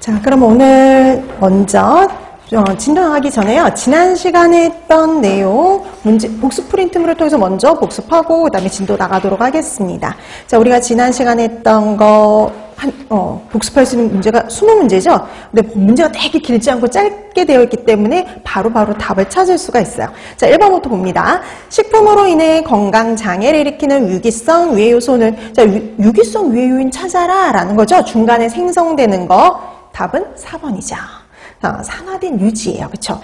자, 그럼 오늘 먼저 진행하기 전에요. 지난 시간에 했던 내용 문제 복습 프린트물을 통해서 먼저 복습하고 그다음에 진도 나가도록 하겠습니다. 자, 우리가 지난 시간에 했던 거 복습할 수 있는 문제가 20문제죠. 근데 문제가 되게 길지 않고 짧게 되어 있기 때문에 바로바로 답을 찾을 수가 있어요. 자, 1번부터 봅니다. 식품으로 인해 건강 장애를 일으키는 유기성 위해 요소는, 자, 유기성 위해 요인 찾아라 라는 거죠. 중간에 생성되는 거. 답은 4번이죠. 산화된 유지예요. 그쵸?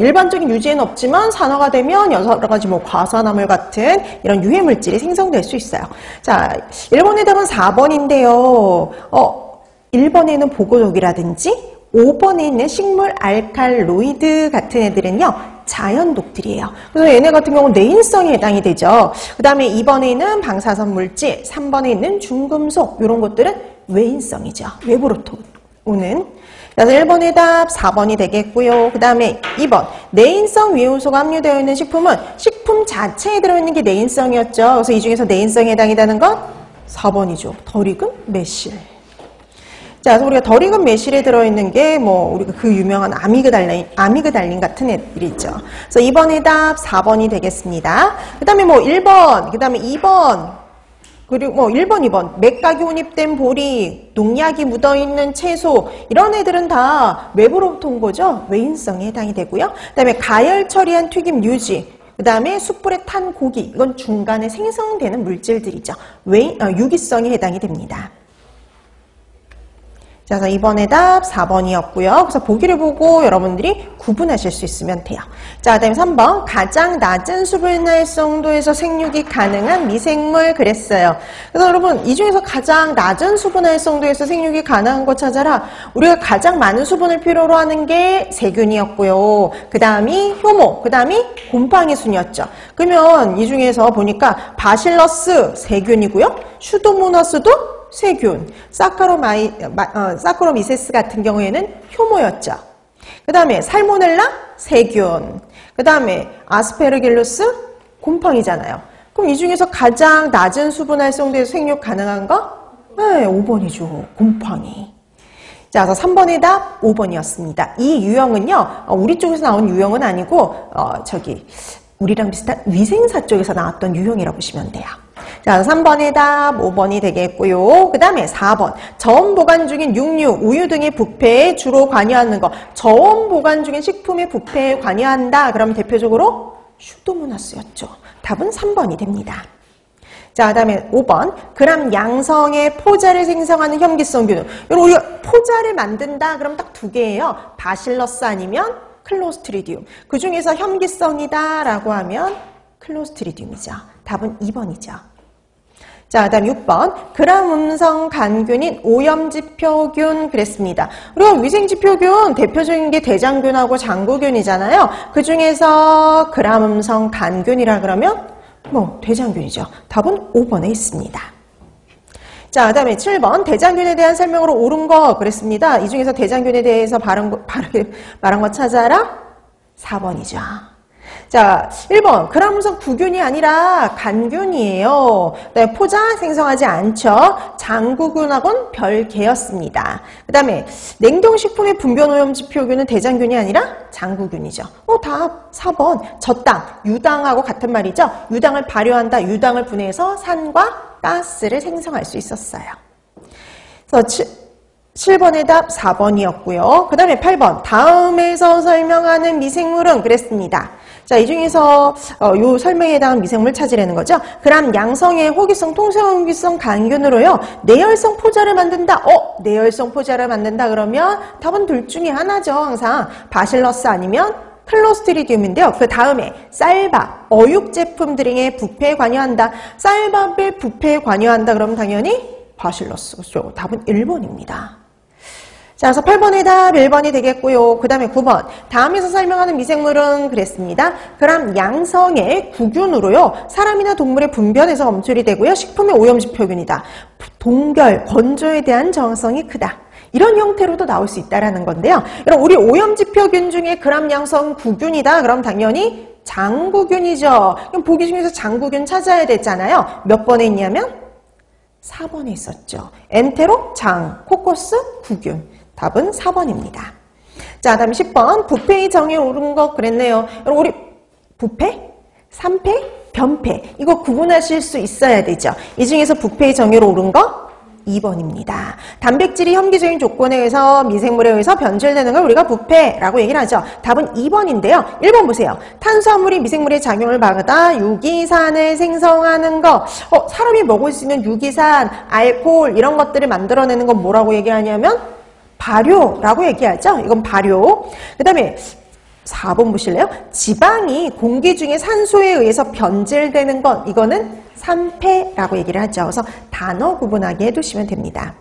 일반적인 유지에는 없지만 산화가 되면 여러 가지 과산화물 같은 이런 유해 물질이 생성될 수 있어요. 자, 1번의 답은 4번인데요. 1번에는 보고독이라든지 5번에 있는 식물 알칼로이드 같은 애들은요, 자연독들이에요. 그래서 얘네 같은 경우는 내인성에 해당이 되죠. 그 다음에 2번에 있는 방사선 물질, 3번에 있는 중금속, 이런 것들은 외인성이죠. 외부로부터 오는. 그래서 1번의 답 4번이 되겠고요. 그 다음에 2번, 내인성 위해요소가 함유되어 있는 식품은 식품 자체에 들어있는 게 내인성이었죠. 그래서 이 중에서 내인성에 해당이 되는 건 4번이죠. 덜 익은 매실. 자, 그래서 우리가 덜 익은 매실에 들어있는 게 우리가 그 유명한 아미그달린 같은 애들이 있죠. 그래서 2번의 답 4번이 되겠습니다. 그 다음에 1번, 그 다음에 2번, 그리고 1번, 2번, 맥각이 혼입된 보리, 농약이 묻어있는 채소, 이런 애들은 다 외부로부터 온 거죠. 외인성에 해당이 되고요. 그 다음에 가열 처리한 튀김 유지, 그 다음에 숯불에 탄 고기, 이건 중간에 생성되는 물질들이죠. 유기성에 해당이 됩니다. 자, 그래서 2번의 답 4번이었고요. 그래서 보기를 보고 여러분들이 구분하실 수 있으면 돼요. 자, 그 다음에 3번. 가장 낮은 수분활성도에서 생육이 가능한 미생물 그랬어요. 그래서 여러분, 이 중에서 가장 낮은 수분활성도에서 생육이 가능한 거 찾아라. 우리가 가장 많은 수분을 필요로 하는 게 세균이었고요. 그 다음이 효모, 그 다음이 곰팡이 순이었죠. 그러면 이 중에서 보니까 바실러스 세균이고요. 슈도모나스도 세균, 사카로미세스 같은 경우에는 효모였죠. 그 다음에 살모넬라 세균, 그 다음에 아스페르길루스 곰팡이잖아요. 그럼 이 중에서 가장 낮은 수분 활성도에서 생육 가능한 거? 네, 5번이죠. 곰팡이. 자, 그래서 3번의 답 5번이었습니다. 이 유형은요, 우리 쪽에서 나온 유형은 아니고 우리랑 비슷한 위생사 쪽에서 나왔던 유형이라고 보시면 돼요. 자, 3번의 답 5번이 되겠고요. 그 다음에 4번. 저온 보관 중인 육류, 우유 등의 부패에 주로 관여하는 거. 저온 보관 중인 식품의 부패에 관여한다. 그러면 대표적으로 슈도모나스였죠. 답은 3번이 됩니다. 자, 그 다음에 5번. 그람 양성의 포자를 생성하는 혐기성균은. 여러분, 우리가 포자를 만든다. 그럼 딱 두 개예요. 바실러스 아니면 클로스트리디움. 그 중에서 혐기성이다 라고 하면 클로스트리디움이죠. 답은 2번이죠. 자, 그 다음 6번. 그람 음성 간균인 오염지표균 그랬습니다. 우리가 위생지표균 대표적인 게 대장균하고 장구균이잖아요. 그 중에서 그람 음성 간균이라 그러면 대장균이죠. 답은 5번에 있습니다. 자, 그 다음에 7번. 대장균에 대한 설명으로 옳은 거 그랬습니다. 이 중에서 대장균에 대해서 말한 거 찾아라. 4번이죠. 자, 1번. 그람음성 구균이 아니라 간균이에요. 네, 포자 생성하지 않죠. 장구균하고는 별개였습니다. 그 다음에 냉동식품의 분변오염지표균은 대장균이 아니라 장구균이죠. 답 4번. 저당, 유당하고 같은 말이죠. 유당을 발효한다. 유당을 분해해서 산과 가스를 생성할 수 있었어요. 그래서 7번의 답 4번이었고요. 그 다음에 8번. 다음에서 설명하는 미생물은 그랬습니다. 자, 이 중에서 요 설명에 해당하는 미생물 찾으려는 거죠. 그람 양성의 호기성, 통성호기성 간균으로요. 내열성 포자를 만든다. 내열성 포자를 만든다 그러면 답은 둘 중에 하나죠. 항상 바실러스 아니면 클로스트리디움인데요. 그 다음에 쌀밥, 어육 제품 등의 부패에 관여한다. 쌀밥의 부패에 관여한다 그러면 당연히 바실러스죠. 답은 1번입니다. 자, 그래서 8번의 답 1번이 되겠고요. 그 다음에 9번. 다음에서 설명하는 미생물은 그랬습니다. 그람 양성의 구균으로요. 사람이나 동물의 분변에서 검출이 되고요. 식품의 오염지표균이다. 동결, 건조에 대한 저항성이 크다. 이런 형태로도 나올 수 있다는 건데요. 여러분, 우리 오염지표균 중에 그람 양성 구균이다. 그럼 당연히 장구균이죠. 그럼 보기 중에서 장구균 찾아야 되잖아요. 몇 번에 있냐면 4번에 있었죠. 엔테로 장, 코코스 구균. 답은 4번입니다. 자, 다음 10번. 부패의 정의에 오른 것 그랬네요. 여러분, 우리 부패, 산패, 변패 이거 구분하실 수 있어야 되죠. 이 중에서 부패의 정의로 오른 거 2번입니다. 단백질이 혐기적인 조건에 의해서 미생물에 의해서 변질되는 걸 우리가 부패라고 얘기를 하죠. 답은 2번인데요. 1번 보세요. 탄수화물이 미생물의 작용을 받아 유기산을 생성하는 거. 사람이 먹을 수 있는 유기산, 알코올 이런 것들을 만들어내는 건 뭐라고 얘기하냐면 발효라고 얘기하죠. 이건 발효. 그 다음에 4번 보실래요? 지방이 공기 중에 산소에 의해서 변질되는 것, 이거는 산패라고 얘기를 하죠. 그래서 단어 구분하게 해두시면 됩니다.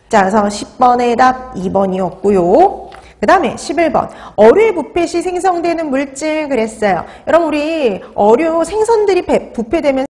자, 그래서 10번의 답 2번이었고요. 그 다음에 11번. 어류의 부패 시 생성되는 물질 그랬어요. 여러분, 우리 어류 생선들이 부패되면